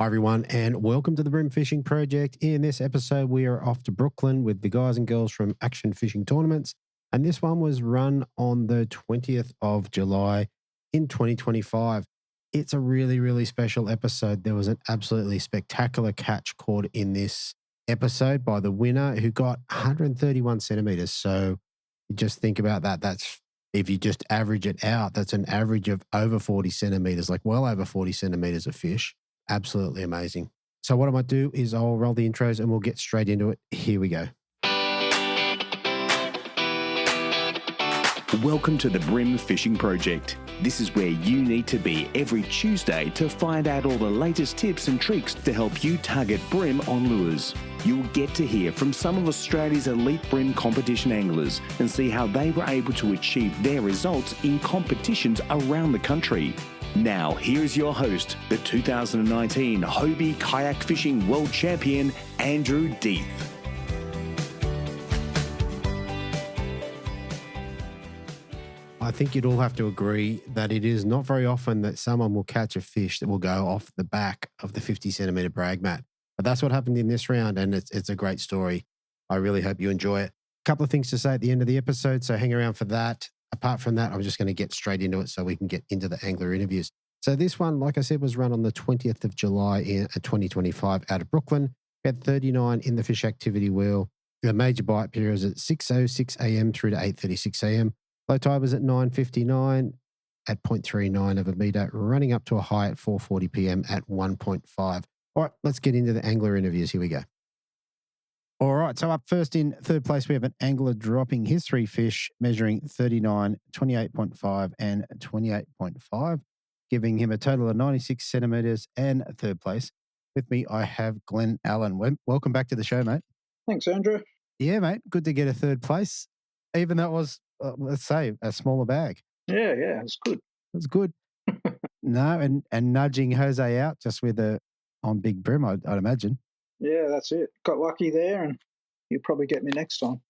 Hi, everyone, and welcome to the Bream Fishing Project. In this episode, we are off to Brooklyn with the guys and girls from Action Fishing Tournaments. And this one was run on the 20th of July in 2025. It's a really, really special episode. There was an absolutely spectacular catch caught in this episode by the winner who got 131 centimeters. So just think about that. That's, if you just average it out, that's an average of over 40 centimeters, like well over 40 centimeters of fish. Absolutely amazing. So what I might do is I'll roll the intros and we'll get straight into it. Here we go. Welcome to the Bream Fishing Project. This is where you need to be every Tuesday to find out all the latest tips and tricks to help you target bream on lures. You'll get to hear from some of Australia's elite bream competition anglers and see how they were able to achieve their results in competitions around the country. Now, here is your host, the 2019 Hobie Kayak Fishing World Champion, Andrew Deeth. I think you'd all have to agree that it is not very often that someone will catch a fish that will go off the back of the 50 centimeter brag mat. But that's what happened in this round, and it's a great story. I really hope you enjoy it. A couple of things to say at the end of the episode, so hang around for that. Apart from that, I'm just going to get straight into it so we can get into the angler interviews. So this one, like I said, was run on the 20th of July in 2025 out of Brooklyn. We had 39 in the fish activity wheel. The major bite period was at 6:06 a.m. through to 8:36 a.m. Low tide was at 9:59 at 0.39 of a meter, running up to a high at 4:40 p.m. at 1.5. All right, let's get into the angler interviews. Here we go. All right, so up first in third place, we have an angler dropping his three fish, measuring 39, 28.5 and 28.5, giving him a total of 96 centimetres and third place. With me, I have Glenn Allen. Welcome back to the show, mate. Thanks, Andrew. Yeah, mate, good to get a third place, even though it was, let's say, a smaller bag. Yeah, it's good. It was good. No, and nudging Jose out just with on big brim, I'd imagine. Yeah, that's it. Got lucky there, and you'll probably get me next time.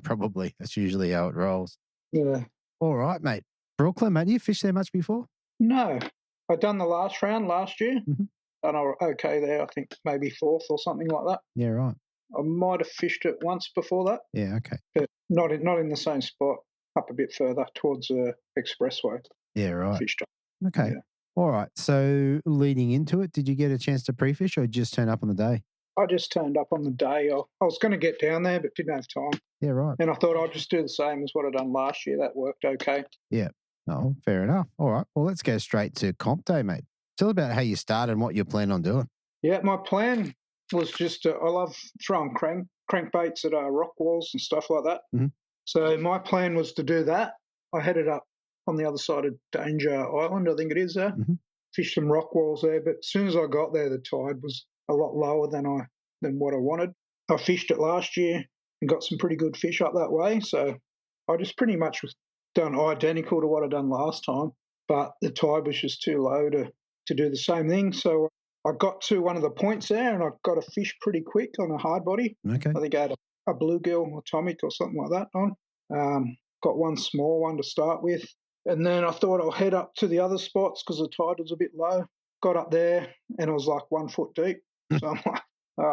Probably. That's usually how it rolls. Yeah. All right, mate. Brooklyn, mate, you fished there much before? No. I'd done the last round last year, Mm-hmm. and I was okay there. I think maybe fourth or something like that. Yeah, right. I might have fished it once before that. Yeah, okay. But not in the same spot, up a bit further towards the expressway. Yeah, right. Fished it. Okay. Yeah. All right. So leading into it, did you get a chance to pre-fish or just turn up on the day? I just turned up on the day. I was going to get down there, but didn't have time. Yeah, right. And I thought I'd just do the same as what I'd done last year. That worked okay. Yeah. Oh, fair enough. All right. Well, let's go straight to comp day, mate. Tell about how you started and what you plan on doing. Yeah, my plan was just I love throwing crankbaits at rock walls and stuff like that. Mm-hmm. So my plan was to do that. I headed up on the other side of Danger Island, I think it is there. Mm-hmm. Fished some rock walls there, but as soon as I got there, the tide was a lot lower than what I wanted. I fished it last year and got some pretty good fish up that way. So I just pretty much was done identical to what I'd done last time, but the tide was just too low to do the same thing. So I got to one of the points there and I got a fish pretty quick on a hard body. Okay. I think I had a bluegill atomic or something like that on. Got one small one to start with. And then I thought I'll head up to the other spots because the tide was a bit low. Got up there and it was like 1 foot deep. So I'm like,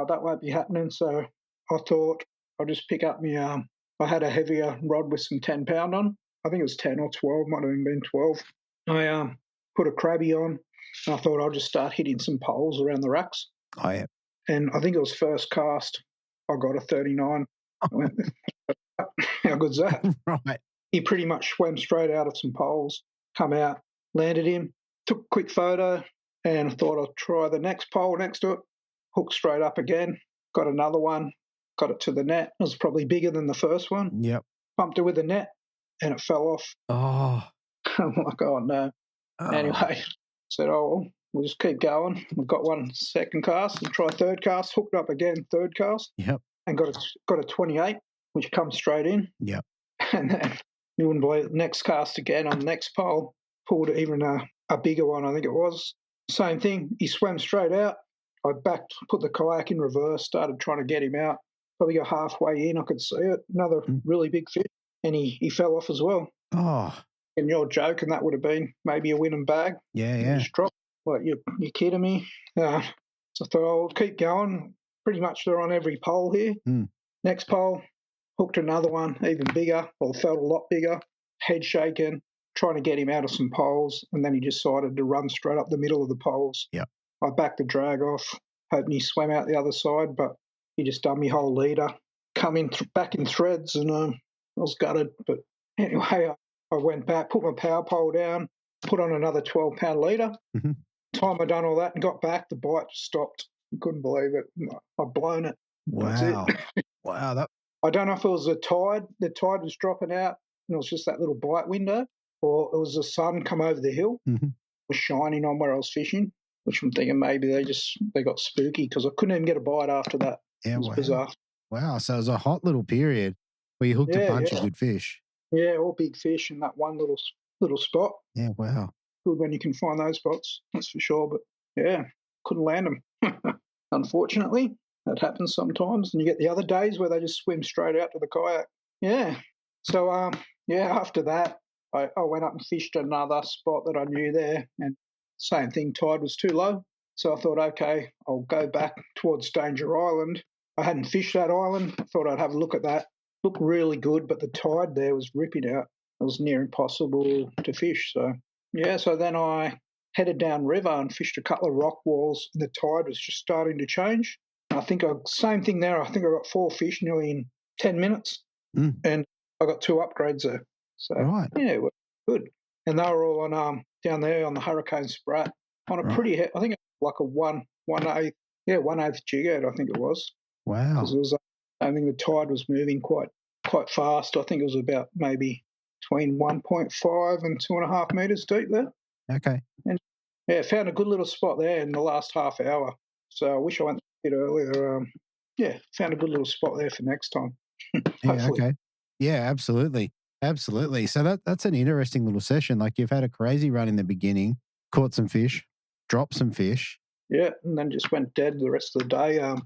that won't be happening. So I thought I'll just pick up my, I had a heavier rod with some 10 pound on. I think it was 10 or 12, might have even been 12. I put a crabby on and I thought I'll just start hitting some poles around the racks. Oh, yeah. And I think it was first cast, I got a 39. I went, how good's that? Right. He pretty much swam straight out of some poles, come out, landed him, took a quick photo, and I thought I'd try the next pole next to it, hooked straight up again, got another one, got it to the net. It was probably bigger than the first one. Yep. Pumped it with the net, and it fell off. Oh. I'm like, oh, no. Oh. Anyway, said, oh, well, we'll just keep going. We've got one second cast and try third cast, hooked up again, third cast, Yep. and got a 28, which comes straight in. Yep. And then you wouldn't believe it, next cast again on the next pole, pulled even a bigger one, I think it was. Same thing, he swam straight out. I put the kayak in reverse, started trying to get him out. Probably got halfway in, I could see it. Another really big fish, and he fell off as well. Oh. And you're joking, that would have been maybe a winning bag. Yeah, yeah. Just dropped. What, you're kidding me? So I thought, I'll keep going. Pretty much they're on every pole here. Mm. Next pole, hooked another one, even bigger, or felt a lot bigger, head shaking, trying to get him out of some poles, and then he decided to run straight up the middle of the poles. Yeah. I backed the drag off, hoping he swam out the other side, but he just done me whole leader, come in back in threads, and I was gutted. But anyway, I went back, put my power pole down, put on another 12-pound leader. Mm-hmm. Time I done all that and got back, the bite stopped. I couldn't believe it. I'd blown it. That's Wow. it. Wow. I don't know if it was the tide. The tide was dropping out, and it was just that little bite window, or it was the sun come over the hill, was shining on where I was fishing. Which I'm thinking maybe they got spooky because I couldn't even get a bite after that. Yeah, It was wow. bizarre. Wow. So it was a hot little period where you hooked a bunch of good fish. Yeah, all big fish in that one little spot. Yeah, wow. Good when you can find those spots, that's for sure. But yeah, couldn't land them. Unfortunately, that happens sometimes. And you get the other days where they just swim straight out to the kayak. Yeah. So after that, I went up and fished another spot that I knew there, and same thing, tide was too low. So I thought, okay, I'll go back towards Danger Island. I hadn't fished that island. I thought I'd have a look at that. Looked really good, but the tide there was ripping out. It was near impossible to fish. So then I headed down river and fished a couple of rock walls, and the tide was just starting to change. I think same thing there. I think I got 4 fish nearly in 10 minutes, and I got 2 upgrades there. So yeah, it was good. And they were all on down there on the Hurricane Sprat on a pretty, I think it was like a 1/8 jig out, I think it was. Wow. Because it was, I think the tide was moving quite fast. I think it was about maybe between 1.5 and 2.5 meters deep there. Okay. And yeah, found a good little spot there in the last half hour. So I wish I went a bit earlier. Found a good little spot there for next time. Yeah, okay. Yeah, absolutely. Absolutely. So that's an interesting little session. Like you've had a crazy run in the beginning, caught some fish, dropped some fish. Yeah, and then just went dead the rest of the day. A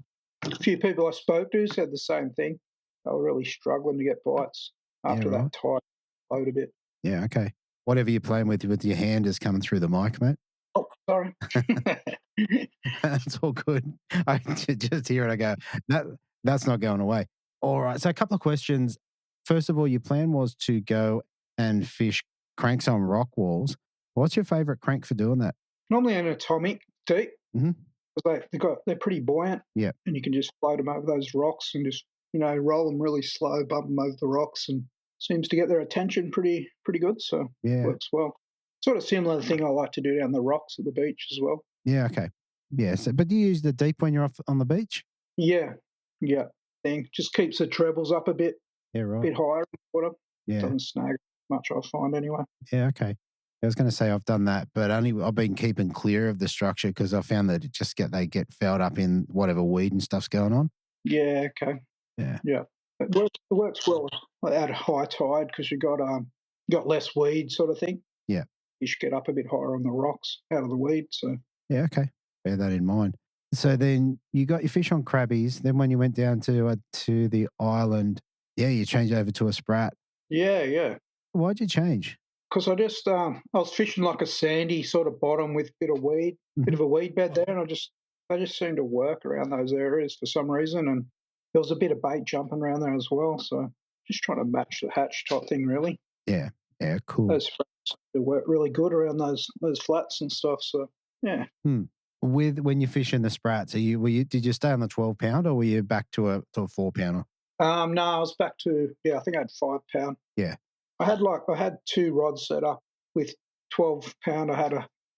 few people I spoke to said the same thing. They were really struggling to get bites after that tide flowed a bit. Yeah, okay. Whatever you're playing with your hand is coming through the mic, mate. Oh, sorry. That's all good. I just hear it. I go, that's not going away. All right. So a couple of questions. First of all, your plan was to go and fish cranks on rock walls. What's your favourite crank for doing that? Normally an atomic deep. Mm-hmm. They're pretty buoyant. Yeah. And you can just float them over those rocks and just, roll them really slow, bump them over the rocks, and seems to get their attention pretty good. So it works well. Sort of similar thing I like to do down the rocks at the beach as well. Yeah, okay. Yeah, so, but do you use the deep when you're off on the beach? Yeah. Thing just keeps the trebles up a bit. Yeah, right. A bit higher in the water. Yeah. Doesn't snag much, I find anyway. Yeah, okay. I was going to say I've done that, but I've been keeping clear of the structure because I found that they get fouled up in whatever weed and stuff's going on. Yeah, okay. Yeah. It works well at high tide because you got less weed sort of thing. Yeah. You should get up a bit higher on the rocks out of the weed. So yeah, okay. Bear that in mind. So then you got your fish on crabbies. Then when you went down to the island, you changed over to a sprat. Yeah. Why'd you change? Because I just I was fishing like a sandy sort of bottom with a bit of weed, bit of a weed bed there, and I just seemed to work around those areas for some reason, and there was a bit of bait jumping around there as well. So just trying to match the hatch type thing, really. Yeah, cool. Those sprats work really good around those flats and stuff. So yeah. With when you're fishing the sprats, did you stay on the 12-pound or were you back to a 4-pounder? No, I was back to I think I had 5-pound. Yeah. I had 2 rods set up with 12-pound. I had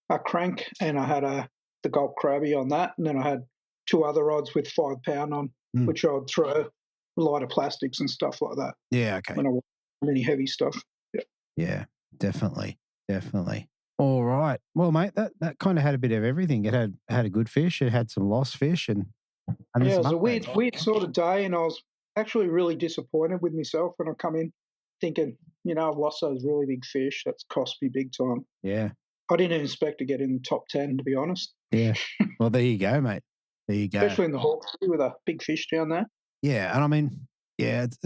a crank and I had the gulp crabby on that, and then I had 2 other rods with 5-pound on, which I would throw lighter plastics and stuff like that. Yeah, okay. When I want any heavy stuff. Yeah, definitely. All right. Well, mate, that kind of had a bit of everything. It had a good fish. It had some lost fish, and it was a weird sort of day, and I was actually really disappointed with myself when I come in thinking, I've lost those really big fish. That's cost me big time. Yeah. I didn't even expect to get in the top 10, to be honest. Yeah. Well, there you go, mate. There you go. Especially in the Hawkesbury with a big fish down there. Yeah, and I mean,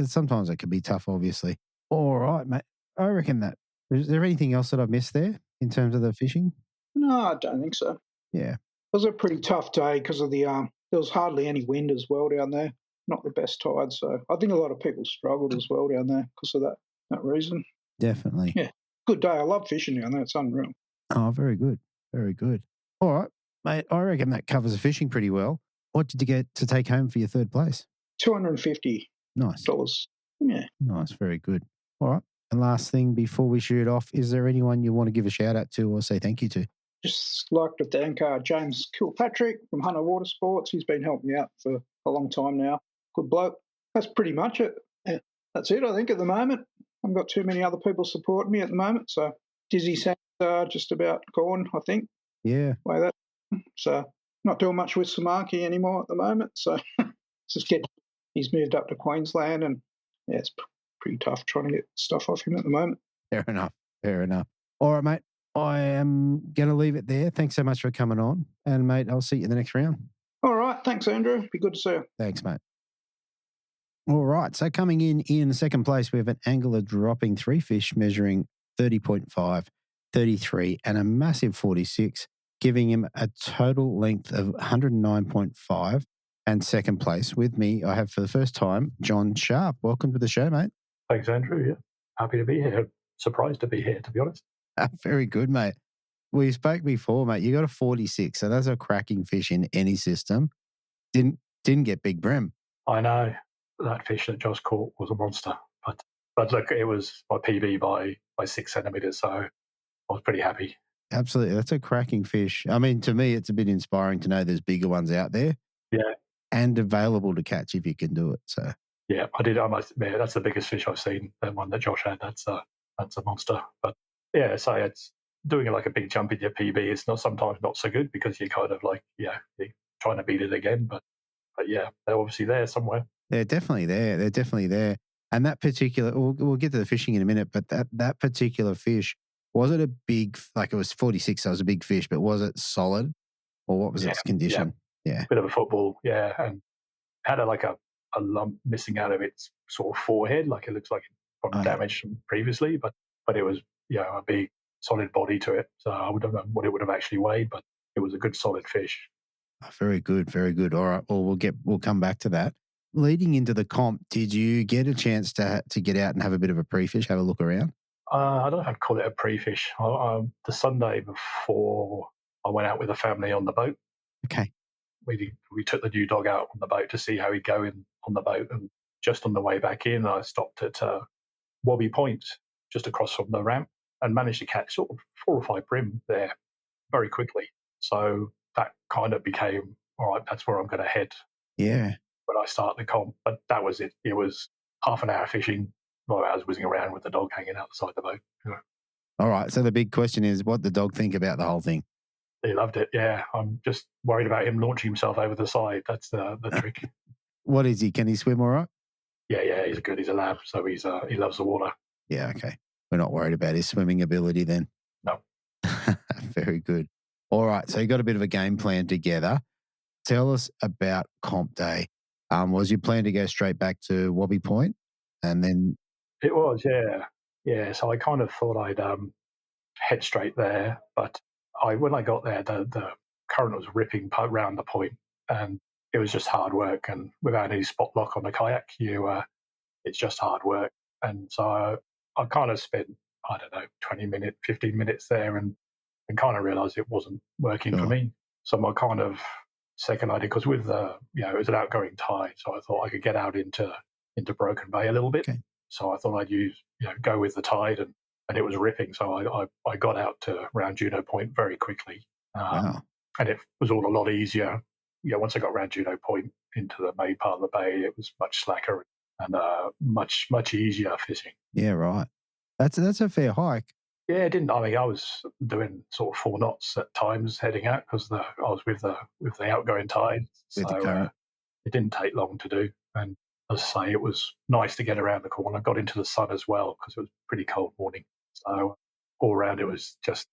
sometimes it can be tough, obviously. All right, mate. I reckon that. Is there anything else that I've missed there in terms of the fishing? No, I don't think so. Yeah. was a pretty tough day because of the there was hardly any wind as well down there. Not the best tide, so I think a lot of people struggled as well down there because of that reason. Definitely. Yeah, good day. I love fishing down there. It's unreal. Oh, very good. Very good. All right, mate. I reckon that covers the fishing pretty well. What did you get to take home for your third place? $250. Nice. Yeah. Nice. Very good. All right. And last thing before we shoot off, is there anyone you want to give a shout out to or say thank you to? Just like to thank James Kilpatrick from Hunter Water Sports. He's been helping me out for a long time now. Good bloke. That's pretty much it. Yeah, that's it, I think, at the moment. I haven't got too many other people supporting me at the moment. So Dizzy Sam's just about gone, I think. Yeah. Way that. So not doing much with Samaki anymore at the moment. So he's moved up to Queensland, and yeah, it's pretty tough trying to get stuff off him at the moment. Fair enough. Fair enough. All right, mate. I am going to leave it there. Thanks so much for coming on. And, mate, I'll see you in the next round. All right. Thanks, Andrew. Be good to see you. Thanks, mate. All right. So coming in second place, we have an angler dropping 3 fish measuring 30.5, 33, and a massive 46, giving him a total length of 109.5. And second place with me, I have for the first time, John Sharp. Welcome to the show, mate. Thanks, Andrew. Yeah, happy to be here. Surprised to be here, to be honest. Very good, mate. We spoke before, mate. You got a 46, so that's a cracking fish in any system. Didn't get big bream. I know that fish that Josh caught was a monster, but look, it was my PB by 6 centimeters, so I was pretty happy. Absolutely, that's a cracking fish. I mean, to me, it's a bit inspiring to know there's bigger ones out there. Yeah, and available to catch if you can do it. So yeah, I must admit, that's the biggest fish I've seen. That one that Josh had, that's a monster. But yeah, so it's doing it like a big jump in your PB. It's sometimes not so good because you're kind of like, you're trying to beat it again. But yeah, they're obviously there somewhere. They're definitely there. They're definitely there. And that particular, we'll get to the fishing in a minute, but that particular fish, was it a big, like it was 46, so it was a big fish, but was it solid or what was its condition? Yeah. Bit of a football, yeah. And had a lump missing out of its sort of forehead, like it looks like it got damaged from previously, but it was, a big solid body to it. So I don't know what it would have actually weighed, but it was a good solid fish. Very good, very good. All right, well, we'll come back to that. Leading into the comp, did you get a chance to get out and have a bit of a pre-fish, have a look around? I don't know if I'd call it a pre-fish. The Sunday before, I went out with the family on the boat. Okay. We took the new dog out on the boat to see how he'd go on the boat, and just on the way back in, I stopped at Wobby Point, just across from the ramp, and managed to catch sort of 4 or 5 bream there very quickly. So that kind of became, all right, that's where I'm going to head. Yeah. When I start the comp, but that was it. It was half an hour fishing while I was whizzing around with the dog hanging outside the boat. All right. So the big question is, what the dog think about the whole thing? He loved it. Yeah, I'm just worried about him launching himself over the side. That's the trick. What is he? Can he swim all right? Yeah, he's good. He's a lab, so he loves the water. Yeah, okay. We're not worried about his swimming ability then. No. Very good. All right, so you got a bit of a game plan together. Tell us about comp day. Was your plan to go straight back to Wobby Point, and then? It was, yeah. So I kind of thought I'd head straight there, but when I got there, the current was ripping round the point, and it was just hard work. And without any spot lock on the kayak, it's just hard work. And so I kind of spent, 20 minutes, 15 minutes there, and kind of realised it wasn't working for me. So my kind of second idea, because with the, it was an outgoing tide, so I thought I could get out into Broken Bay a little bit. Okay. So I thought I'd go with the tide, and it was ripping. So I got out to around Juno Point very quickly. Wow. And it was all a lot easier. Once I got around Juno Point into the main part of the bay, it was much slacker and much, much easier fishing. Yeah, right. That's a fair hike. Yeah, it didn't. I mean, I was doing sort of 4 knots at times heading out because I was with the outgoing tide. With the current. It didn't take long to do. And as I say, it was nice to get around the corner. I got into the sun as well because it was a pretty cold morning. So all around it was just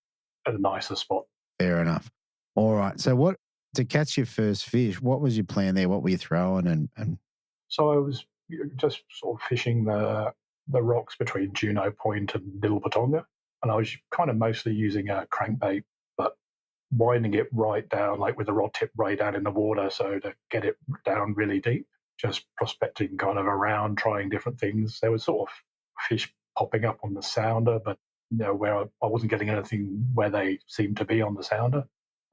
a nicer spot. Fair enough. All right. So to catch your first fish, what was your plan there? What were you throwing? And So I was just sort of fishing the rocks between Juno Point and Little Patonga. And I was kind of mostly using a crankbait, but winding it right down, like with the rod tip right down in the water, so to get it down really deep. Just prospecting kind of around, trying different things. There was sort of fish popping up on the sounder, but where I wasn't getting anything where they seemed to be on the sounder.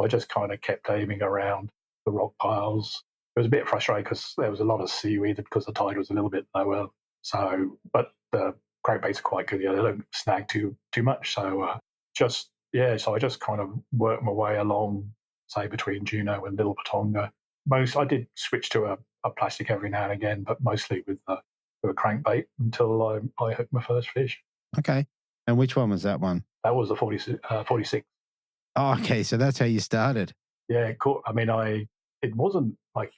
I just kind of kept aiming around the rock piles. It was a bit frustrating because there was a lot of seaweed because the tide was a little bit lower. So, but the crankbaits are quite good. They don't snag too much. So so I just kind of worked my way along, say between Juneau and Little Patonga. I did switch to a plastic every now and again, but mostly with a crankbait until I hooked my first fish. Okay. And which one was that one? That was the 46. Oh, okay. So that's how you started. Yeah, cool. I mean, it wasn't like,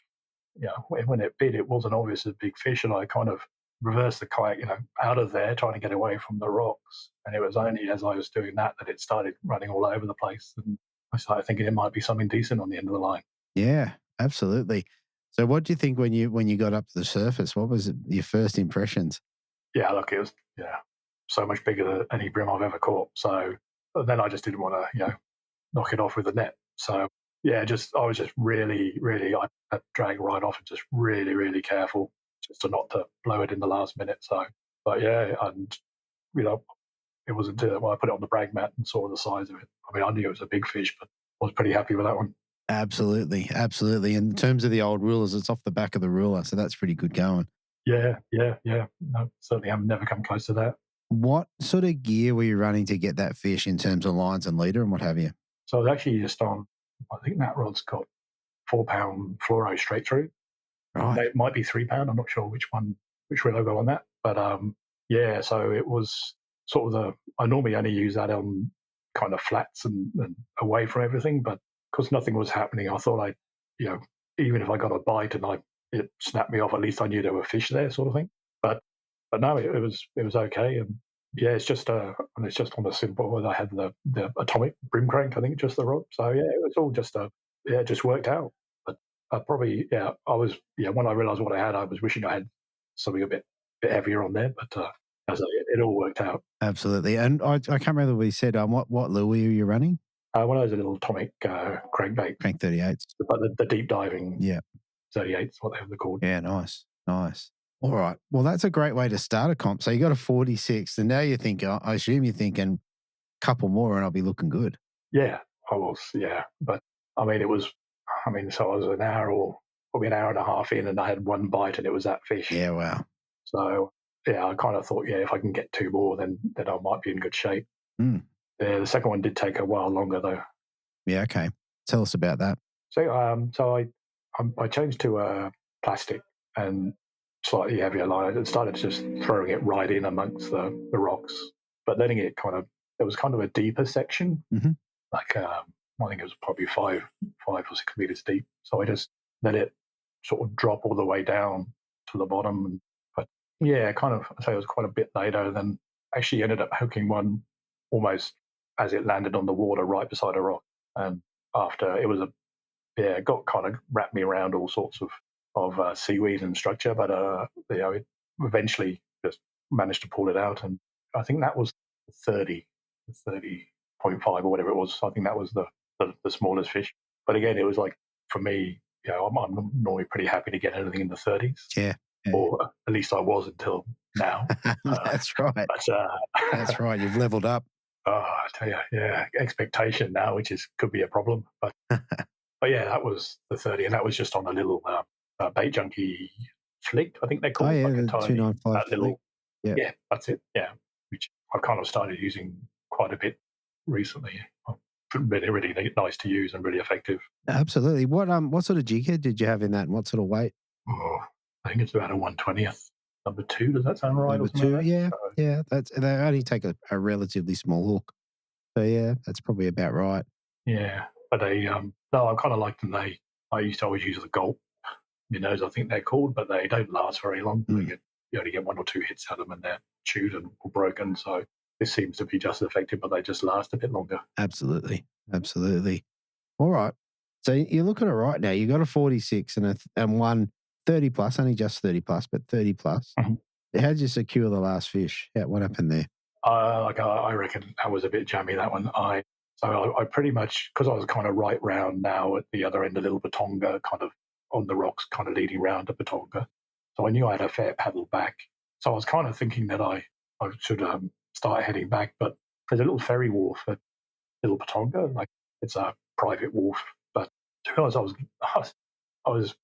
when it bit, it wasn't obvious as a big fish, and I kind of reversed the kayak, out of there, trying to get away from the rocks. And it was only as I was doing that it started running all over the place, and I started thinking it might be something decent on the end of the line. Yeah, absolutely. So what do you think when you got up to the surface? What was your first impressions? Yeah, look, it was so much bigger than any bream I've ever caught. So then I just didn't want to knock it off with the net. So yeah, I was just really, really, I had to drag right off and just really, really careful just not to blow it in the last minute. So, but yeah, and it wasn't until I put it on the brag mat and saw the size of it. I mean, I knew it was a big fish, but I was pretty happy with that one. Absolutely, absolutely. In terms of the old rulers, it's off the back of the ruler, so that's pretty good going. Yeah. No, certainly I've never come close to that. What sort of gear were you running to get that fish in terms of lines and leader and what have you? So I was actually just on, I think that rod's got 4-pound fluoro straight through. Right. It might be 3-pound. I'm not sure which reel I go on that. But so it was sort of I normally only use that on kind of flats and away from everything. But because nothing was happening, I thought even if I got a bite and it snapped me off, at least I knew there were fish there, sort of thing. But no, it was okay. And yeah, it's just on a simple. I had the atomic brim crank, I think, just the rod. So yeah, it was all just it just worked out. But I was when I realised what I had, I was wishing I had something a bit heavier on there. But it all worked out. Absolutely. And I can't remember what you said. What lure were you running? One of those little atomic crankbait. Crank 38s. But the deep diving 38s, what they're called. Yeah, nice. All right. Well, that's a great way to start a comp. So you got a 46, and now you think, I assume you're thinking a couple more and I'll be looking good. Yeah, I was, yeah. But I mean, so I was probably an hour and a half in, and I had one bite and it was that fish. Yeah, wow. So yeah, I kind of thought, if I can get two more, then I might be in good shape. Mm. Yeah, the second one did take a while longer though. Yeah, okay. Tell us about that. So I changed to plastic and slightly heavier line and started just throwing it right in amongst the rocks, but letting it there was kind of a deeper section, like I think it was probably 5 or 6 meters deep. So I just let it sort of drop all the way down to the bottom. But yeah, I'd say it was quite a bit later. Then actually ended up hooking one almost as it landed on the water right beside a rock. And after it was it got kind of wrapped me around all sorts of seaweed and structure, but it eventually just managed to pull it out. And I think that was 30.5 or whatever it was. I think that was the smallest fish. But again, it was like, for me, I'm normally pretty happy to get anything in the 30s. Yeah. Or at least I was until now. That's right. That's right. You've leveled up. Oh, I tell you, yeah, expectation now, which could be a problem. But but yeah, that was the 30, and that was just on a little bait junkie flick, I think they're called. Oh, yeah, like the 295 little, yeah, that's it. Yeah, which I've kind of started using quite a bit recently. Really, really nice to use and really effective. Absolutely. What sort of jig head did you have in that, and what sort of weight? Oh, I think it's about a 1/20th. Number 2, does that sound right? Number 2, yeah. Yeah, they only take a relatively small hook. So yeah, that's probably about right. Yeah, but no, I kind of like them. I used to always use the gulp minnows, I think they're called, but they don't last very long. You only get 1 or 2 hits out of them and they're chewed and broken. So this seems to be just as effective, but they just last a bit longer. Absolutely. All right. So you're looking at it right now. You got a 46 and one 30 plus, only just 30 plus, but 30 plus. Mm-hmm. How did you secure the last fish? What happened there? I reckon that was a bit jammy, that one. I So I pretty much, because I was kind of right round now at the other end of Little Batonga, kind of on the rocks, kind of leading round to Batonga. So I knew I had a fair paddle back. So I was kind of thinking that I should start heading back. But there's a little ferry wharf at Little Batonga, like it's a private wharf. But to be honest, I was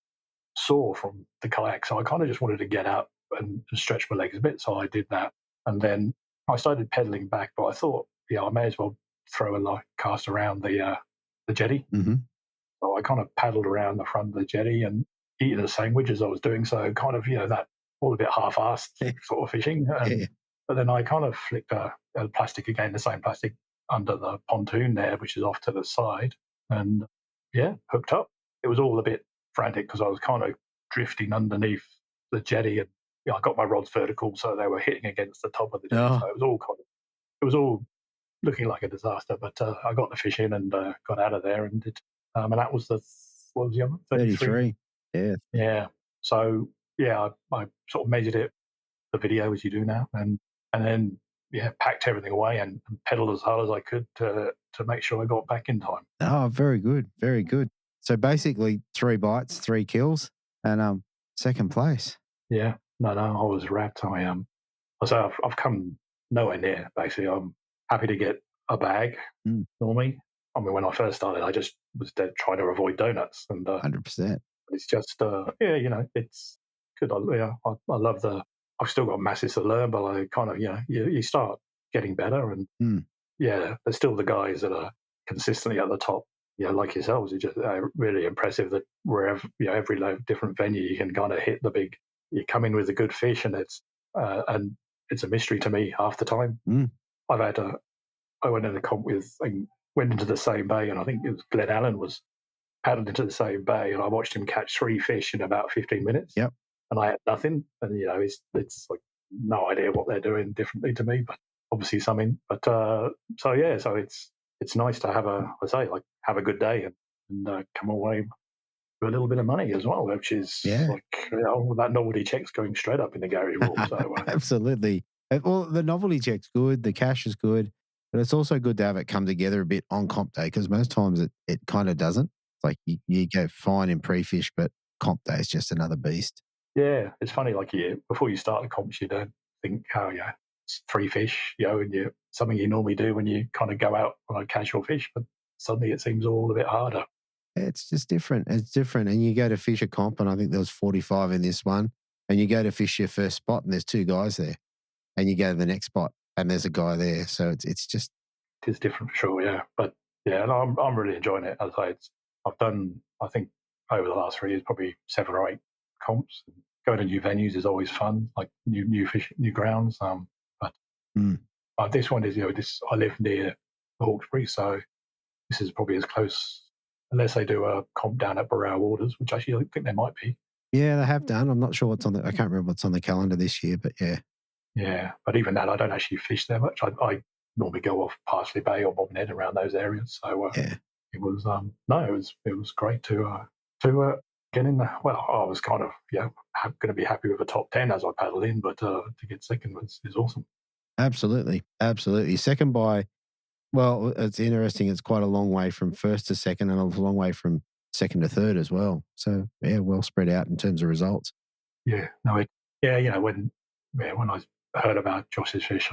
sore from the kayak, so I kind of just wanted to get up and stretch my legs a bit. So I did that, and then I started pedaling back. But I thought, I may as well throw a cast around the jetty. Mm-hmm. So I kind of paddled around the front of the jetty and eating a sandwich as I was doing so, kind of, that all a bit half-assed sort of fishing. But then I kind of flicked a plastic again, the same plastic under the pontoon there, which is off to the side, and hooked up. It was all a bit frantic because I was kind of drifting underneath the jetty, and I got my rods vertical, so they were hitting against the top of the jetty. Oh. So it was all looking like a disaster. But I got the fish in and got out of there, and that was what was the other 33. Yeah. So I sort of measured it, the video as you do now, and then packed everything away and pedaled as hard as I could to make sure I got back in time. Oh, very good, very good. So basically, 3 bites, 3 kills, and second place. Yeah, no, I was wrapped. I've come nowhere near. Basically, I'm happy to get a bag. Normally, I mean, when I first started, I just was trying to avoid donuts, and 100%. It's just it's good. I love I've still got masses to learn, but I kind of you start getting better, and there's still the guys that are consistently at the top. Like yourselves, it's just really impressive that wherever every different venue you can kind of hit the big. You come in with a good fish, and it's a mystery to me half the time. I went in a comp went into the same bay, and I think it was Glenn Allen was paddled into the same bay, and I watched him catch 3 fish in about 15 minutes. Yep. And I had nothing, and it's like no idea what they're doing differently to me, but obviously something. But so it's nice to have have a good day and come away with a little bit of money as well, which is that novelty check's going straight up in the garage room. So Absolutely. Well, the novelty check's good, the cash is good, but it's also good to have it come together a bit on comp day, because most times it kind of doesn't. It's like you go fine in pre-fish, but comp day is just another beast. Yeah, it's funny. Like before you start the comps, you don't think, it's 3 fish, and something you normally do when you kind of go out on a casual fish, but suddenly it seems all a bit harder. It's just different. It's different. And you go to fish a comp, and I think there was 45 in this one, and you go to fish your first spot, and there's 2 guys there, and you go to the next spot, and there's a guy there. So it's just... It is different for sure, yeah. But and I'm really enjoying it. As I've done, I think, over the last 3 years, probably 7 or 8 comps. Going to new venues is always fun, like new fish, new grounds. But this one is, I live near Hawkesbury, so this is probably as close, unless they do a comp down at Barrow Waters, which actually I think they might be. Yeah, they have done. I'm not sure what's on I can't remember what's on the calendar this year, but yeah. Yeah, but even that, I don't actually fish there much. I normally go off Parsley Bay or Bobnett around those areas. So it was it was great to get in there. Well, I was kind of going to be happy with a top 10 as I paddled in, but to get second is awesome. Absolutely. Second by, well, it's interesting. It's quite a long way from first to second, and a long way from second to third as well. So well spread out in terms of results. Yeah, no, when I heard about Josh's fish,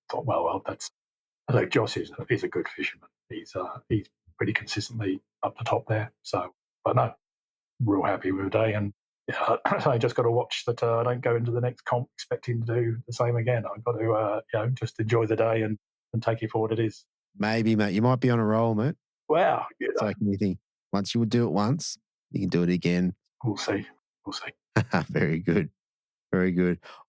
thought, well, that's, like, Josh is a good fisherman. He's pretty consistently up the top there. So, but no, real happy with the day, and I just got to watch that I don't go into the next comp expecting to do the same again. I've got to just enjoy the day and take it for what it is. Maybe, mate, you might be on a roll, mate. Wow, it's like anything. Once you would do it once, you can do it again. We'll see. Very good.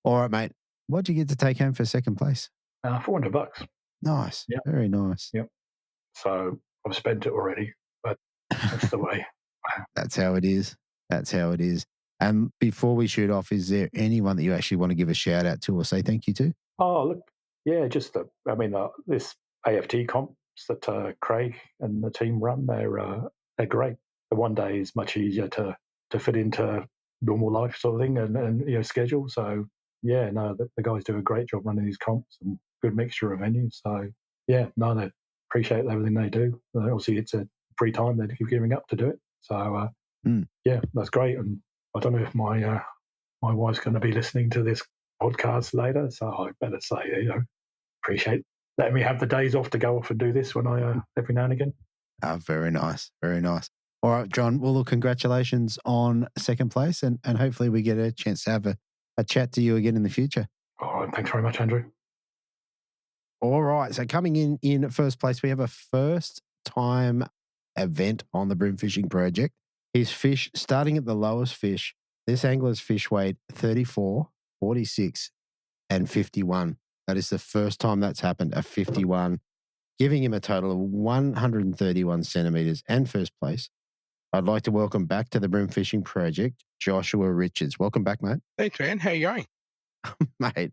All right, mate. What'd you get to take home for second place? $400. Nice. Yep. Very nice. Yep. So I've spent it already, but that's the way. That's how it is. And before we shoot off, is there anyone that you actually want to give a shout out to or say thank you to? Oh, look, yeah, just this AFT comps that Craig and the team run, they're great. The one day is much easier to fit into normal life sort of thing and schedule. So the guys do a great job running these comps and good mixture of venues. So they're appreciate everything they do. Obviously, it's a free time they keep giving up to do it. So, yeah, that's great. And I don't know if my wife's going to be listening to this podcast later, so I better say, appreciate letting me have the days off to go off and do this when I every now and again. Very nice. Very nice. All right, John. Well, look, congratulations on second place, and hopefully we get a chance to have a chat to you again in the future. All right. Thanks very much, Andrew. All right. So coming in first place, we have a first time event on the Bream Fishing Project. His fish, starting at the lowest fish, this angler's fish weighed 34, 46, and 51. That is the first time that's happened, a 51, giving him a total of 131 centimetres and first place. I'd like to welcome back to the Bream Fishing Project, Joshua Richards. Welcome back, mate. Thanks, man. How you going? Mate,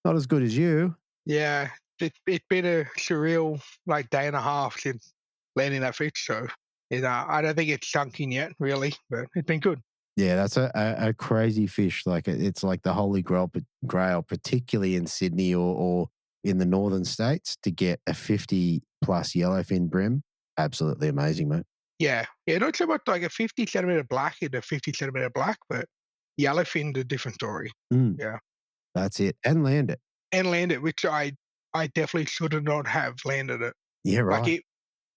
not as good as you. Yeah, it's been a surreal day and a half since landing that fish. So, I don't think it's sunk in yet, really, but it's been good. Yeah, that's a crazy fish. It's like the holy grail, particularly in Sydney or in the northern states, to get a 50 plus yellowfin bream. Absolutely amazing, mate. Yeah, not so much like a 50 centimeter black and a 50 centimeter black, but yellowfin's a different story. Yeah, that's it, and land it, which I definitely should not have landed it. Yeah, right.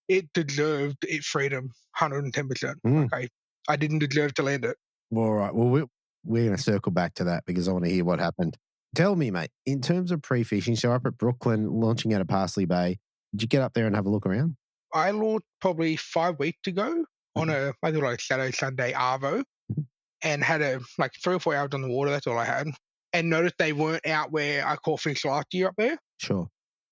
It deserved its freedom, 110%. I didn't deserve to land it. All right. Well, we're going to circle back to that because I want to hear what happened. Tell me, mate, in terms of pre-fishing, so up at Brooklyn, launching out of Parsley Bay, did you get up there and have a look around? I launched probably 5 weeks ago on I think like Saturday, Sunday Arvo, and had 3 or 4 hours on the water. That's all I had. And noticed they weren't out where I caught fish last year up there. Sure.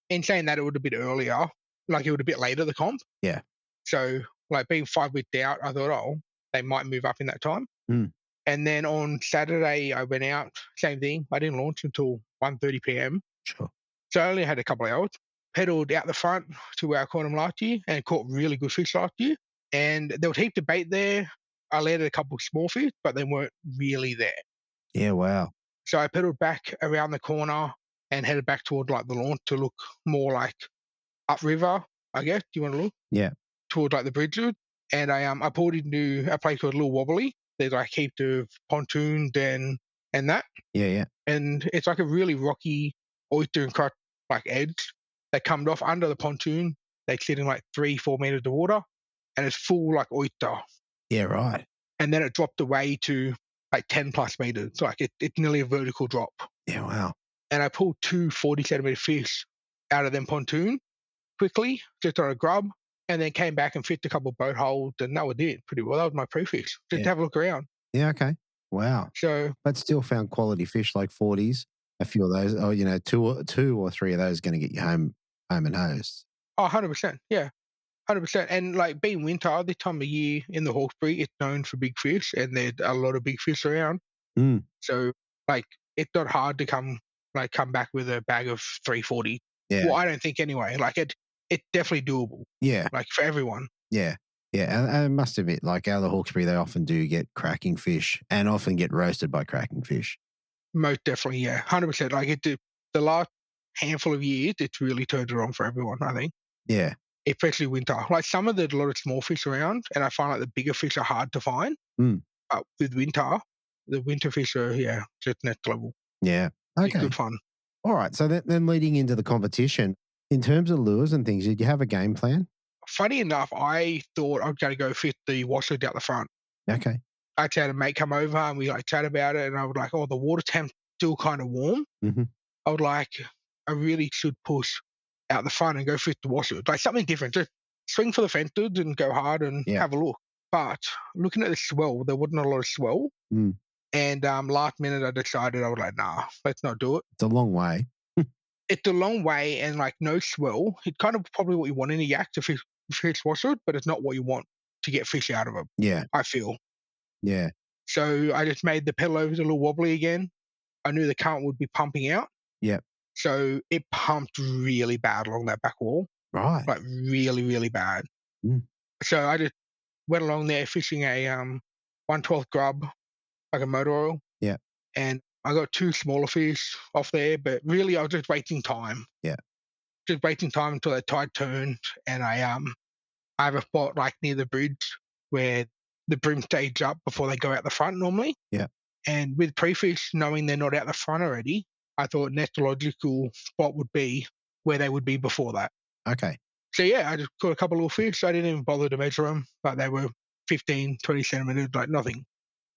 In saying that, it would have been earlier, it would a bit later, the comp. Yeah. So, being 5 weeks out, I thought, they might move up in that time. And then on Saturday, I went out, same thing. I didn't launch until 1:30 p.m. Sure. So I only had a couple of hours. Pedaled out the front to where I caught them last year and caught really good fish last year. And there was heaps of bait there. I landed a couple of small fish, but they weren't really there. Yeah, wow. So I pedaled back around the corner and headed back toward the launch to look more like upriver, I guess. Do you want to look? Yeah. Toward the bridge route. And I pulled into a place called Little Wobbly. There's heaps of pontoons and that. Yeah. And it's a really rocky oyster and crutch edge. They come off under the pontoon. They sit in 3-4 meters of water, and it's full oyster. Yeah, right. And then it dropped away to 10 plus meters. It's nearly a vertical drop. Yeah, wow. And I pulled 2 40-centimeter fish out of them pontoon quickly, just on a grub, and then came back and fished a couple of boat holes, and that was it pretty well. That was my pre-fish, just to have a look around. Yeah, okay. Wow. So, but still found quality fish like 40s. A few of those, two or three of those going to get you home and hosed. Oh, 100%. Yeah, 100%. And being winter, this time of year in the Hawkesbury, it's known for big fish, and there's a lot of big fish around. So, it's not hard to come back with a bag of 340. Yeah. Well, I don't think anyway. It's definitely doable. Yeah. For everyone. Yeah. Yeah. And I must admit, out of the Hawkesbury, they often do get cracking fish and often get roasted by cracking fish. Most definitely, yeah. 100%. The last handful of years, it's really turned it on for everyone, I think. Yeah. Especially winter. Summer, there's a lot of small fish around, and I find the bigger fish are hard to find. But with winter, the winter fish are, just next level. Yeah. Okay. It's good fun. All right. So then leading into the competition, in terms of lures and things, did you have a game plan? Funny enough, I thought I was going to go fish the washlet out the front. Okay. I had a mate come over and we chat about it, and I was the water temp's still kind of warm. I would I really should push out the front and go fish the washlet. Something different. Just swing for the fences and go hard and have a look. But looking at the swell, there wasn't a lot of swell. And last minute I decided I was nah, let's not do it. It's a long way. It's a long way and no swell. It's kind of probably what you want in a yak to fish washlet, but it's not what you want to get fish out of them. Yeah. I feel. Yeah. So I just made the pedal over a little wobbly again. I knew the current would be pumping out. Yeah. So it pumped really bad along that back wall. Right. Really, really bad. So I just went along there fishing a 1/12 grub, a motor oil. Yeah. And I got 2 smaller fish off there, but really I was just wasting time. Yeah. just waiting time until that tide turned, and I have a spot like near the bridge where the bream stage up before they go out the front normally. Yeah. And with pre-fish, knowing they're not out the front already, I thought next logical spot would be where they would be before that. Okay. So yeah, I just caught a couple of little fish. I didn't even bother to measure them, but they were 15, 20 centimeters, like nothing.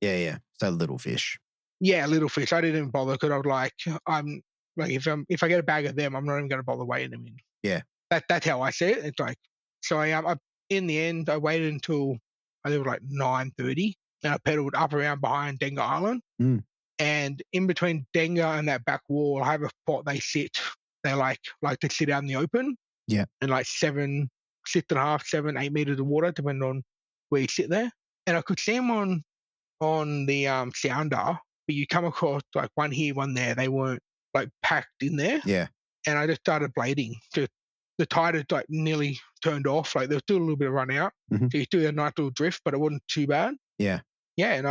Yeah. So little fish. Yeah, little fish. I didn't even bother because I was like, I'm like, if I get a bag of them, I'm not even going to bother weighing them in. Yeah. That's how I see it. It's like, so I in the end, I waited until I think it was like 9:30, and I pedaled up around behind Denga Island. Mm. And in between Denga and that back wall, I have a spot they sit. They like to sit out in the open. Yeah. And like 6.5, 7, 8 meters of water, depending on where you sit there. And I could see them on the sounder, but you come across like one here, one there. They weren't like packed in there. Yeah. And I just started blading. The tide had like nearly turned off. Like there was still a little bit of run out. Mhm. So you still had a nice little drift, but it wasn't too bad. Yeah. Yeah, and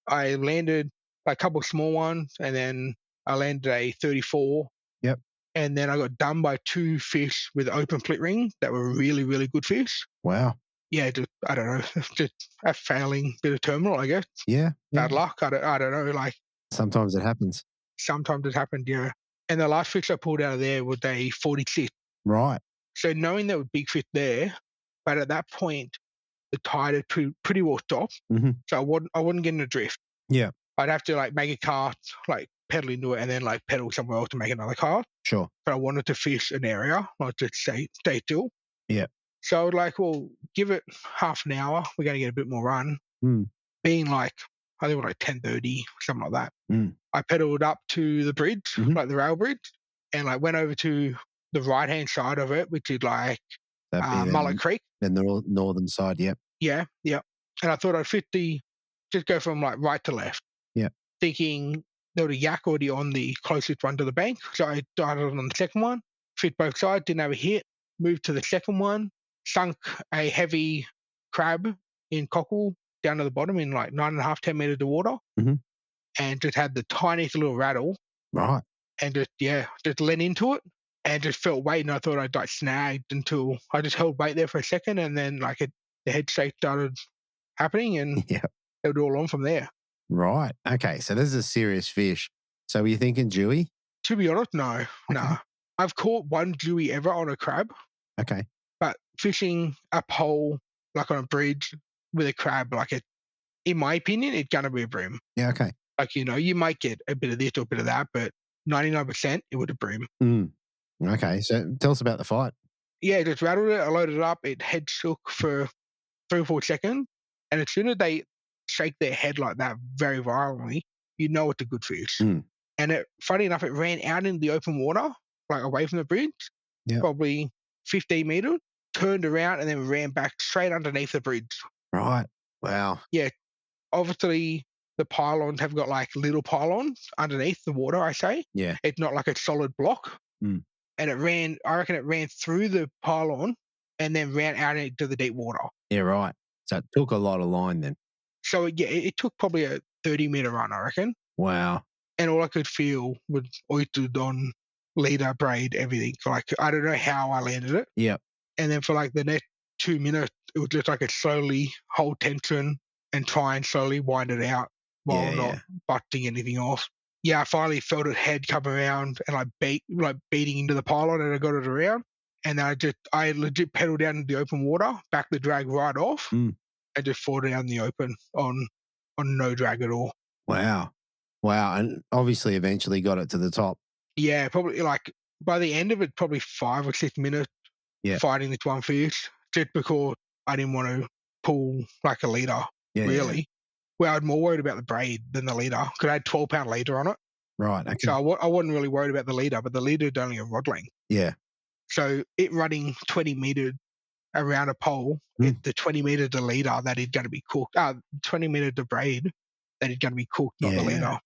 I landed like a couple of small ones, and then I landed a 34. Yep. And then I got done by 2 fish with open split ring that were really, really good fish. Wow. Yeah, I don't know, just a failing bit of terminal, I guess. Yeah. Bad luck. I don't know. Like Sometimes it happens. sometimes it happened, yeah. And the last fish I pulled out of there was a 46. Right. So knowing there was big fish there, but at that point the tide had pretty well stopped. Mm-hmm. So I wouldn't get in a drift. Yeah. I'd have to like make a cast, like pedal into it, and then like pedal somewhere else to make another cast. Sure. But I wanted to fish an area, not just stay still. Yeah. So I was like, well, give it half an hour. We're going to get a bit more run. Mm. Being like, I think it was like 10:30, something like that. Mm. I pedaled up to the bridge, Mhm. like the rail bridge, and like went over to the right-hand side of it, which is like That'd be Mullet Creek. the northern side. Yep. Yeah. And I thought I'd just go from like right to left. Yeah. Thinking there was a yak already on the closest one to the bank. So I started on the second one, fit both sides, didn't have a hit, moved to the second one, sunk a heavy crab in cockle down to the bottom in like 9.5, 10 meters of water, Mhm. and just had the tiniest little rattle, Right. and just leaned into it and just felt weight, and I thought I'd like snagged until I just held weight there for a second, and then like the head shake started happening, and Yeah. it was all on from there. Right. Okay. So this is a serious fish. So were you thinking Dewey? To be honest, no. Okay. Nah. I've caught one dewey ever on a crab, Okay. but fishing a pole like on a bridge with a crab, like in my opinion, it's gonna be a bream. Yeah. Okay. Like, you might get a bit of this or a bit of that, but 99% it would a bream. Mm. Okay. So tell us about the fight. Yeah, just rattled it, I loaded it up, it head shook for 3 or 4 seconds, and as soon as they shake their head like that very violently, you know it's a good fish. Mm. And funny enough, it ran out into the open water, like away from the bridge, Yeah. probably 15 meters, turned around and then ran back straight underneath the bridge. Right. Wow. Yeah, obviously the pylons have got like little pylons underneath the water, I say. Yeah. It's not like a solid block. Mm. And I reckon it ran through the pylon and then ran out into the deep water. Yeah. Right. So it took a lot of line then. So yeah, it took probably a 30-meter run, I reckon. Wow. And all I could feel was oysted on leader, braid, everything. Like, I don't know how I landed it. Yep. And then for like the next 2 minutes, it was just like a slowly hold tension and try and slowly wind it out while not busting anything off. Yeah, I finally felt it head come around and beating into the pylon, and I got it around. And then I legit pedaled down into the open water, backed the drag right off, and just fought it out in the open on no drag at all. Wow. Wow. And obviously eventually got it to the top. Yeah, probably like by the end of it, probably 5 or 6 minutes fighting this one fish, just because I didn't want to pull like a leader, really. Yeah. Well, I was more worried about the braid than the leader, because I had 12-pound leader on it. Right. Okay. So I wasn't really worried about the leader, but the leader is only a rod length. Yeah. So it running 20 meters around a pole, it's the 20 meters to leader that is going to be cooked. 20 meters to braid that is going to be cooked, not the leader.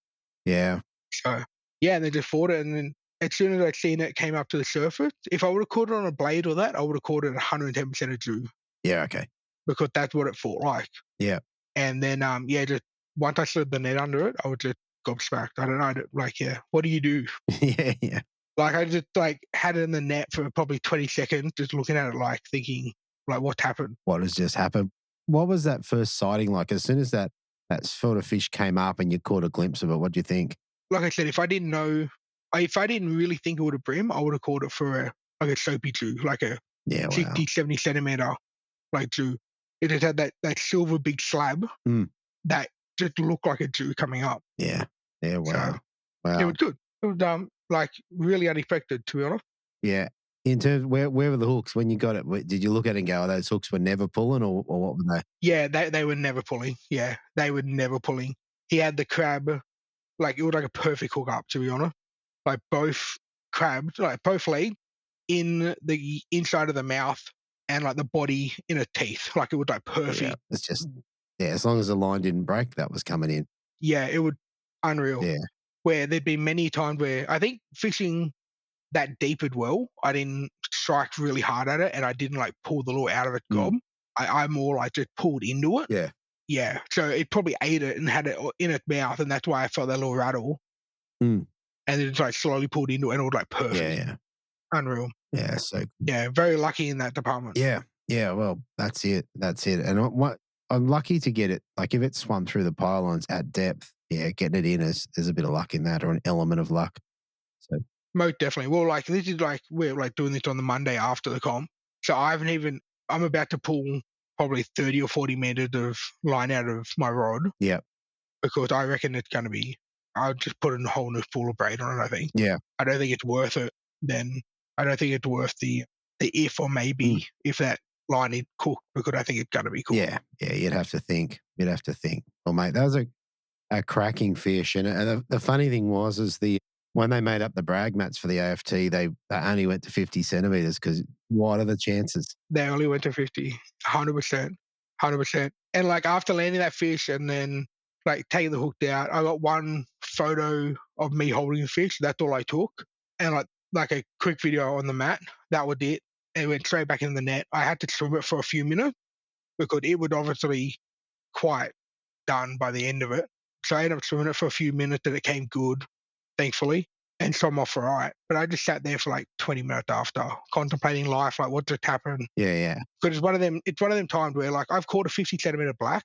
Yeah. So, yeah, and they just fought it. And then as soon as I seen it came up to the surface, if I would have caught it on a blade or that, I would have caught it 110% of Jew. Yeah, okay. Because that's what it fought like. Yeah. And then, just once I slid the net under it, I would just gobsmacked. I don't know, what do you do? Yeah. Like I just like had it in the net for probably 20 seconds, just looking at it, like thinking, like, what happened? What has just happened? What was that first sighting like? As soon as that sort of fish came up and you caught a glimpse of it, what do you think? Like I said, if I didn't know, if I didn't really think it would have brim, I would have called it for like a soapy Jew, like a Yeah, wow. 60, 70 centimeter like Jew. It just had that silver big slab that just looked like a Jew coming up. Yeah. Yeah, wow. So wow. it was good. It was like really unexpected, to be honest. Yeah. In terms where were the hooks when you got it? Did you look at it and go, oh, those hooks were never pulling or what were they? Yeah, they were never pulling. Yeah, they were never pulling. He had the crab, like it was like a perfect hook up, to be honest. Like both crabs, like both legs in the inside of the mouth and like the body in a teeth. Like it was like perfect. Yeah. It's just, yeah, as long as the line didn't break, that was coming in. Yeah, it would unreal. Yeah. Where there'd been many times where I think fishing that deep as well, I didn't strike really hard at it and I didn't like pull the lure out of its gob. I more like just pulled into it. Yeah. Yeah. So it probably ate it and had it in its mouth, and that's why I felt that little rattle. And then it's like slowly pulled into it and it was like perfect. Yeah. Unreal. Yeah. So Yeah, very lucky in that department. yeah. Yeah. Well, that's it. That's it. And what I'm lucky to get it. Like if it swum through the pylons at depth, yeah, getting it in there's a bit of luck in that, or an element of luck. So most definitely. Well, like this is like we're like doing this on the Monday after the comp, so I'm about to pull probably 30 or 40 meters of line out of my rod. Yeah. Because I reckon it's going to be. I'll just put a whole new spool of braid on it. I think. Yeah. I don't think it's worth it. Then I don't think it's worth the if or maybe if that line is cooked, because I think it's going to be cooked. Yeah. Yeah. You'd have to think. Well, mate, that was a cracking fish. And the funny thing was when they made up the brag mats for the AFT, they only went to 50 centimeters because what are the chances? They only went to 50, 100%, 100%. And like after landing that fish and then like taking the hook out, I got one photo of me holding the fish. That's all I took. And like a quick video on the mat. That was it. It went straight back in the net. I had to swim it for a few minutes because it was obviously quite done by the end of it. So I ended up swimming it for a few minutes and it came good, thankfully, and swam off all right. But I just sat there for like 20 minutes after, contemplating life, like what just happened. Yeah. Because it's one of them times where like I've caught a 50 centimeter black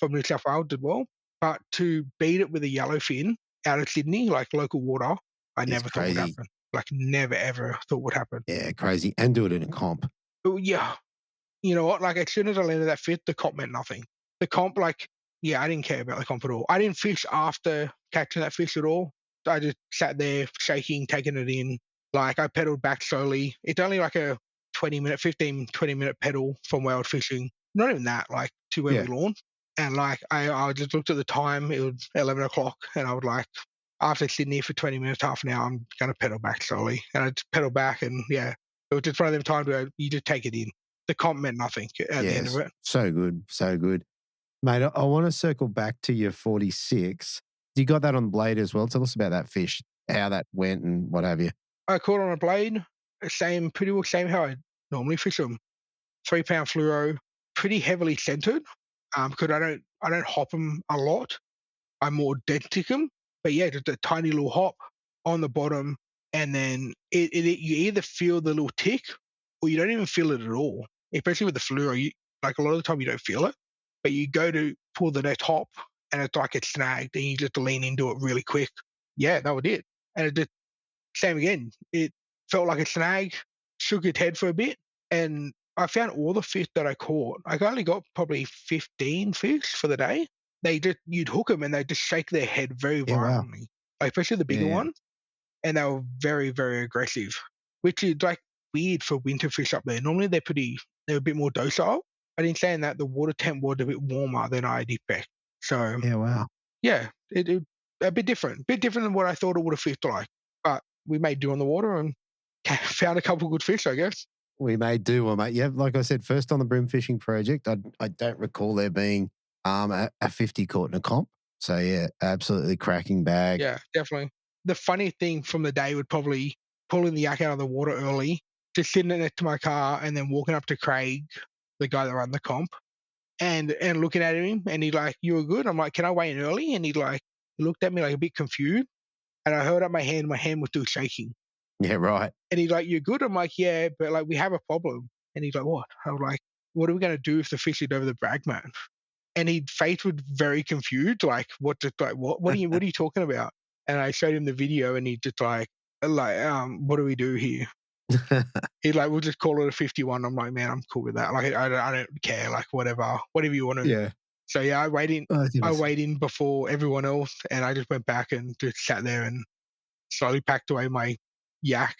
from New South Wales as well, but to beat it with a yellowfin out of Sydney, like local water, I never thought would happen. Like never ever thought would happen. Yeah, crazy. And do it in a comp. Yeah. You know what? Like as soon as I landed that fish, the comp meant nothing. The comp, like, yeah, I didn't care about the comp at all. I didn't fish after catching that fish at all. I just sat there shaking, taking it in. Like I pedaled back slowly. It's only like a 20 minute pedal from where I was fishing. Not even that, like to where we launched. And like I just looked at the time, it was 11 o'clock, and I was like, after sitting here for 20 minutes, half an hour, I'm going to pedal back slowly. And I just pedaled back, and yeah, it was just one of them times where you just take it in. The comp meant nothing at the end of it. So good. Mate, I want to circle back to your 46. You got that on blade as well. Tell us about that fish, how that went and what have you. I caught on a blade, pretty well same how I normally fish them. 3 pound fluoro, pretty heavily centered, because I don't hop them a lot. I more dead tick them, but yeah, just a tiny little hop on the bottom, and then you either feel the little tick or you don't even feel it at all. Especially with the fluoro, like a lot of the time you don't feel it, but you go to pull the next hop and it's like it's snagged, and you just lean into it really quick. Yeah, that was it. And it just same again. It felt like a snag, shook its head for a bit, and I found all the fish that I caught. I only got probably 15 fish for the day. You'd hook them and they just shake their head very violently, like especially the bigger ones, and they were very, very aggressive, which is like weird for winter fish up there. Normally they're a bit more docile. But in saying that, the water temp was a bit warmer than I'd expect. So yeah, it a bit different than what I thought it would have fished like. But we made do on the water and found a couple of good fish, I guess. We made do, well, mate. Yeah, like I said, first on the bream fishing project. I don't recall there being a 50 caught in a comp. So yeah, absolutely cracking bag. Yeah, definitely. The funny thing from the day would probably pulling the yak out of the water early, just sitting next to my car, and then walking up to Craig, the guy that ran the comp, and looking at him, and he's like, "You were good." I'm like, "Can I weigh in early?" And he looked at me like a bit confused, and I held up my hand. My hand was still shaking, Yeah, right. And he's like, "You're good?" I'm like, "Yeah, but like we have a problem." And he's like, "What?" I was like, "What are we going to do if the fish is over the brag mat?" And he face was very confused, like, "What? Just like what are you talking about?" And I showed him the video, and he just what do we do here? He's like, "We'll just call it a 51." I'm like, "Man, I'm cool with that. Like, I don't care. Like, whatever you want to." Yeah. So yeah, Oh, I goodness. waited in before everyone else, and I just went back and just sat there and slowly packed away my yak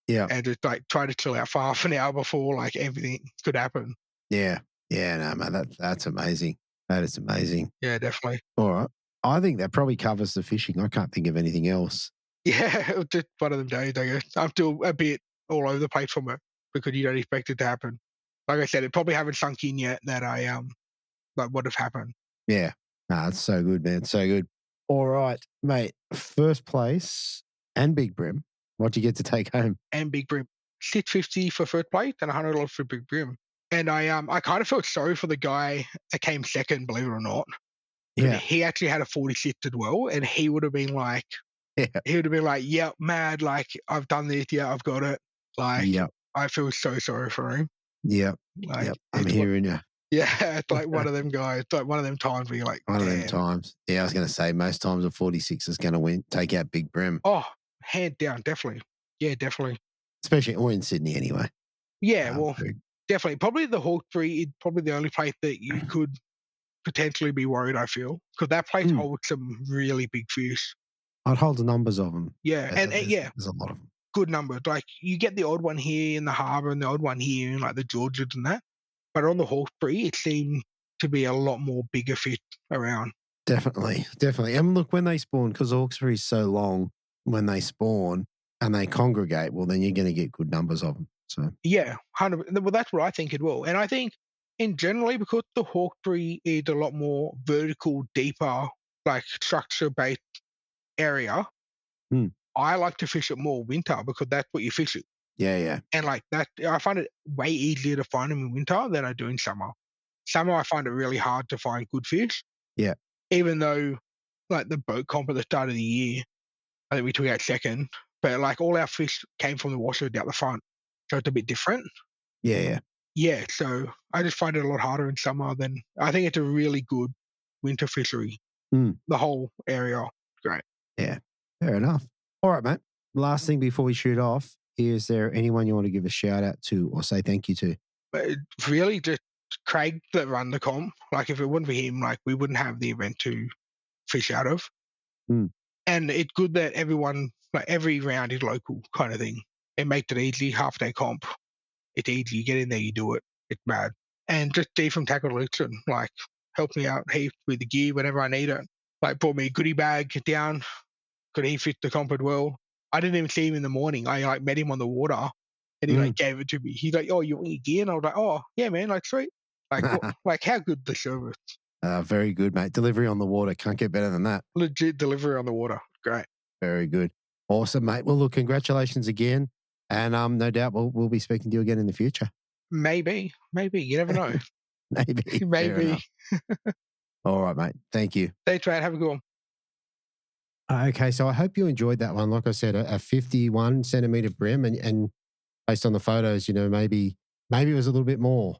Yeah. and just like tried to chill out for half an hour before like everything could happen. Yeah. Yeah. No, man, that's amazing. That is amazing. Yeah, definitely. All right. I think that probably covers the fishing. I can't think of anything else. Yeah, it was just one of them days, I guess. I'm still a bit all over the place from it because you don't expect it to happen. Like I said, it probably haven't sunk in yet that I like what have happened. Yeah. No, it's so good, man. So good. All right, mate. First place and Big Brim. What'd you get to take home? And Big Brim. $6.50 for first place and $100 for Big Brim. And I kind of felt sorry for the guy that came second, believe it or not. Yeah. He actually had a 46 as well, and he would have been like, "Yeah, mad, like I've done this, yeah, I've got it." Like, Yep. I feel so sorry for him. Yep. Like, Yep. I'm hearing you. yeah, it's like one of them guys, like one of them times where you're like, One of them damn. times. Yeah, I was going to say most times a 46 is going to take out Big Brim, Oh, hand down, definitely. Yeah, definitely. especially or in Sydney anyway. Yeah, well, definitely. Probably the Hawkesbury is probably the only place that you could potentially be worried, I feel, because that place holds some really big fish. I'd hold the numbers of them. Yeah, and yeah, there's a lot of them. good number. Like you get the odd one here in the harbour and the odd one here in like the Georges and that. But on the Hawkesbury, it seemed to be a lot more bigger fish around. Definitely. And look, when they spawn, because Hawkesbury is so long, when they spawn and they congregate, well, then you're going to get good numbers of them. So yeah, 100. Well, that's what I think it will. And I think in generally because the Hawkesbury is a lot more vertical, deeper, like structure-based area. I like to fish it more winter because that's what you fish it. Yeah. And like that, I find it way easier to find them in winter than I do in summer. Summer, I find it really hard to find good fish. Yeah. Even though, like the boat comp at the start of the year, I think we took out second, but like all our fish came from the washer down the front, so it's a bit different. Yeah. Yeah, so I just find it a lot harder in summer than I think it's a really good winter fishery. The whole area, great. Yeah, fair enough. All right, mate. Last thing before we shoot off, is there anyone you want to give a shout out to or say thank you to? But really, just Craig that run the comp. Like if it wouldn't be him, like we wouldn't have the event to fish out of. And it's good that everyone, like every round is local kind of thing. It makes it easy. Half day comp, it's easy. You get in there, you do it. It's mad. And just Steve from Tackle Luton, like helped me out heaps with the gear whenever I need it. Like brought me a goodie bag down. Could he fit the comp as well? I didn't even see him in the morning. I like met him on the water, and he like gave it to me. He's like, "Oh, you want your gear?" And I was like, "Oh, yeah, man, like sweet." Like, like how good the service? Very good, mate. Delivery on the water. Can't get better than that. Legit delivery on the water. Great. Very good. Awesome, mate. Well, look, congratulations again. And no doubt we'll be speaking to you again in the future. Maybe. You never know. Maybe. All right, mate. Thank you. Thanks, mate. Have a good one. Okay, so I hope you enjoyed that one. Like I said, a 51 centimeter brim, and based on the photos, maybe it was a little bit more.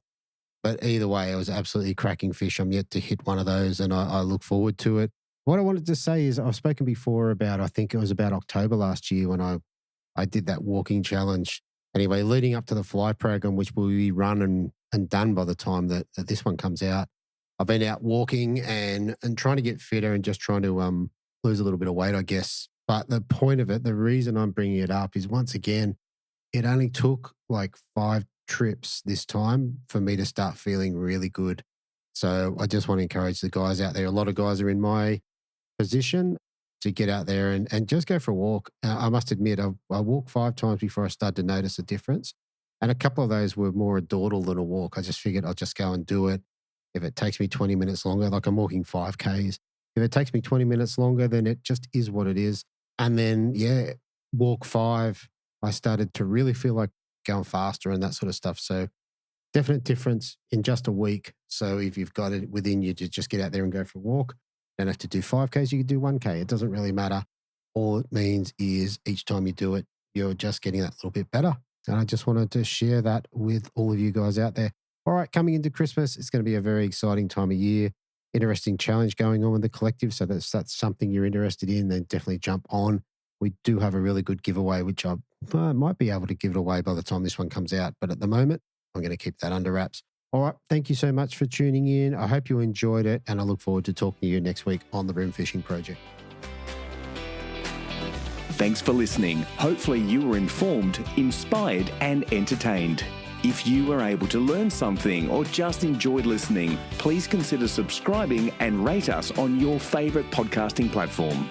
But either way, it was absolutely cracking fish. I'm yet to hit one of those, and I look forward to it. What I wanted to say is I've spoken before about, I think it was about October last year when I did that walking challenge. Anyway, leading up to the fly program, which will be run and done by the time that this one comes out, I've been out walking and trying to get fitter and just trying to lose a little bit of weight, I guess. But the point of it, the reason I'm bringing it up is once again, it only took like 5 trips this time for me to start feeling really good. So I just want to encourage the guys out there. A lot of guys are in my position to get out there and just go for a walk. I must admit, I walked 5 times before I started to notice a difference. And a couple of those were more a dawdle than a walk. I just figured I'll just go and do it. If it takes me 20 minutes longer, like I'm walking 5Ks, if it takes me 20 minutes longer, then it just is what it is. And then, walk 5, I started to really feel like going faster and that sort of stuff. So definite difference in just a week. So if you've got it within you to just get out there and go for a walk, you don't have to do 5Ks, you can do 1K. It doesn't really matter. All it means is each time you do it, you're just getting that little bit better. And I just wanted to share that with all of you guys out there. All right, coming into Christmas, it's going to be a very exciting time of year. Interesting challenge going on with the collective. So that's something you're interested in, then definitely jump on. We do have a really good giveaway, which I might be able to give it away by the time this one comes out. But at the moment, I'm going to keep that under wraps. All right. Thank you so much for tuning in. I hope you enjoyed it. And I look forward to talking to you next week on the Bream Fishing Project. Thanks for listening. Hopefully you were informed, inspired, and entertained. If you were able to learn something or just enjoyed listening, please consider subscribing and rate us on your favourite podcasting platform.